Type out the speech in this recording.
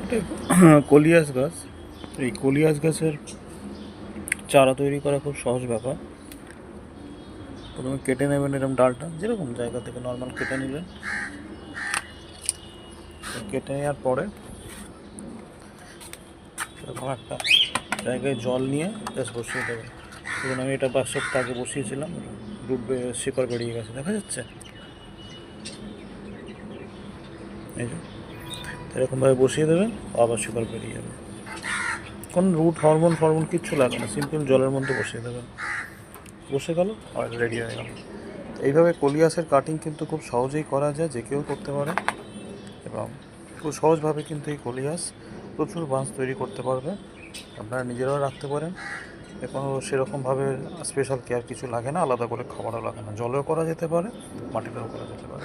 এটা কলিয়াস গাছ। এই কলিয়াস গাছের চারা তৈরি করা খুব সহজ ব্যাপার। প্রথমে কেটে নেবেন এরকম ডালটা, যেরকম জায়গা থেকে নর্মাল কেটে নেবেন। কেটে নেওয়ার পরে এরকম একটা জায়গায় জল নিয়ে জাস্ট বসিয়ে দেবেন। ধরুন আমি এটা 5 সপ্তাহ আগে বসিয়েছিলাম, রুট শিকড় বেরিয়ে গেছে, দেখা যাচ্ছে। এই যে এরকমভাবে বসিয়ে দেবেন, আবার শিকড় বেরিয়ে যাবে। কোনো রুট হরমোন কিচ্ছু লাগে না, সিম্পল জলের মধ্যে বসিয়ে দেবেন, বসে গেল আর রেডি হয়ে গেল। এইভাবে কলিয়াসের কাটিং কিন্তু খুব সহজেই করা যায়, যে কেউ করতে পারে, এবং খুব সহজভাবে কিন্তু এই কলিয়াস প্রচুর বাঁশ তৈরি করতে পারবে। আপনারা নিজেরাও রাখতে পারেন, কোনো সেরকমভাবে স্পেশাল কেয়ার কিছু লাগে না, আলাদা করে খাবারও লাগে না, জলেও করা যেতে পারে, মাটিতেও করা যেতে পারে।